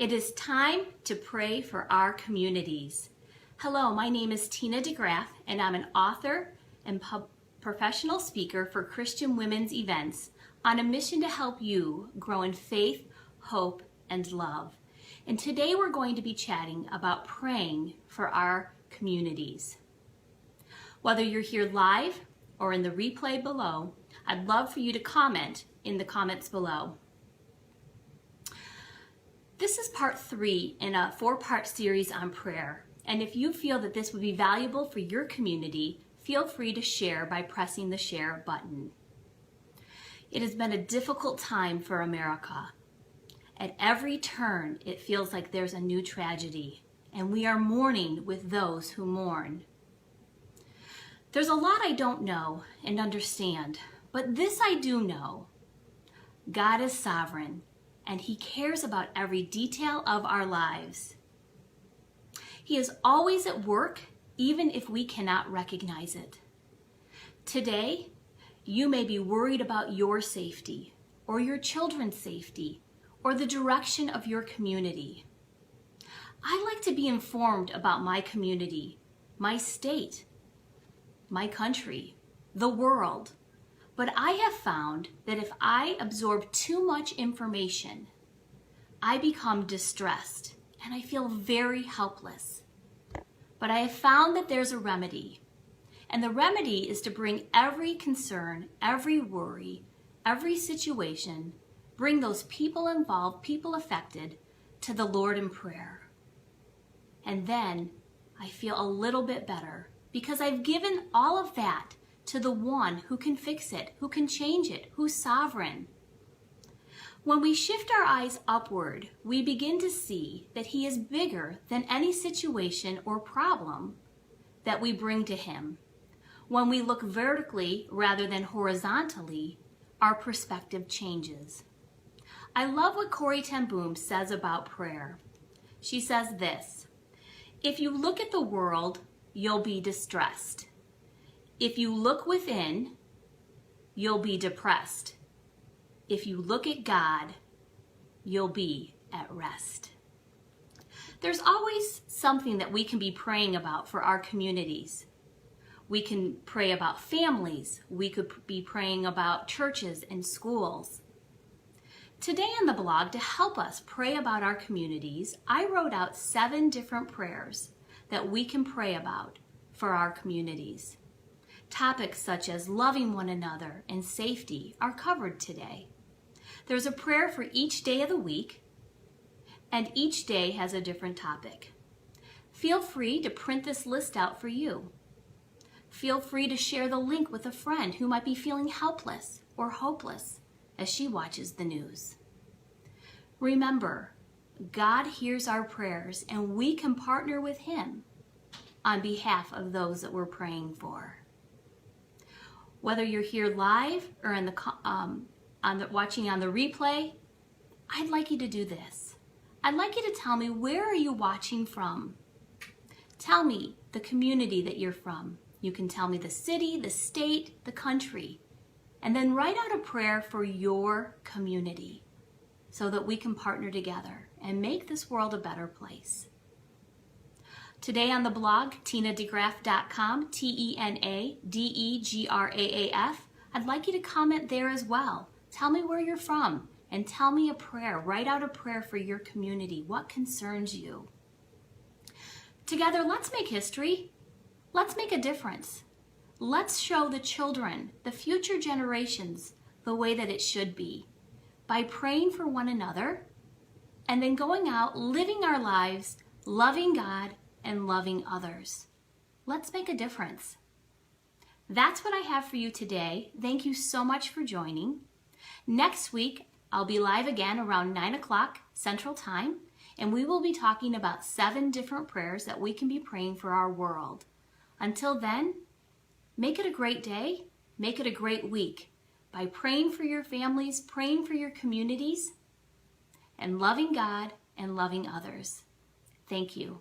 It is time to pray for our communities. Hello, my name is Tina DeGraff, and I'm an author and professional speaker for Christian women's events on a mission to help you grow in faith, hope, and love. And today we're going to be chatting about praying for our communities. Whether you're here live or in the replay below, I'd love for you to comment in the comments below. This is part 3 in a 4-part series on prayer. And if you feel that this would be valuable for your community, feel free to share by pressing the share button. It has been a difficult time for America. At every turn, it feels like there's a new tragedy, and we are mourning with those who mourn. There's a lot I don't know and understand, but this I do know. God is sovereign, and He cares about every detail of our lives. He is always at work, even if we cannot recognize it. Today, you may be worried about your safety, or your children's safety, or the direction of your community. I like to be informed about my community, my state, my country, the world. But I have found that if I absorb too much information, I become distressed and I feel very helpless. But I have found that there's a remedy. And the remedy is to bring every concern, every worry, every situation, bring those people involved, people affected, to the Lord in prayer. And then I feel a little bit better because I've given all of that to the one who can fix it, who can change it, who's sovereign. When we shift our eyes upward, we begin to see that He is bigger than any situation or problem that we bring to Him. When we look vertically rather than horizontally, our perspective changes. I love what Corrie ten Boom says about prayer. She says this: if you look at the world, you'll be distressed. If you look within, you'll be depressed. If you look at God, you'll be at rest. There's always something that we can be praying about for our communities. We can pray about families. We could be praying about churches and schools. Today on the blog, to help us pray about our communities, I wrote out 7 different prayers that we can pray about for our communities. Topics such as loving one another and safety are covered today. There's a prayer for each day of the week, and each day has a different topic. Feel free to print this list out for you. Feel free to share the link with a friend who might be feeling helpless or hopeless as she watches the news. Remember, God hears our prayers, and we can partner with Him on behalf of those that we're praying for. Whether you're here live or watching on the replay, I'd like you to do this. I'd like you to tell me, where are you watching from? Tell me the community that you're from. You can tell me the city, the state, the country, and then write out a prayer for your community so that we can partner together and make this world a better place. Today on the blog, tinadegraff.com, TENADEGRAAF, I'd like you to comment there as well. Tell me where you're from and tell me a prayer. Write out a prayer for your community. What concerns you? Together, let's make history. Let's make a difference. Let's show the children, the future generations, the way that it should be by praying for one another and then going out, living our lives, loving God, and loving others. Let's make a difference. That's what I have for you today. Thank you so much for joining. Next week, I'll be live again around 9 o'clock Central Time, and we will be talking about 7 different prayers that we can be praying for our world. Until then, make it a great day, make it a great week by praying for your families, praying for your communities, and loving God and loving others. Thank you.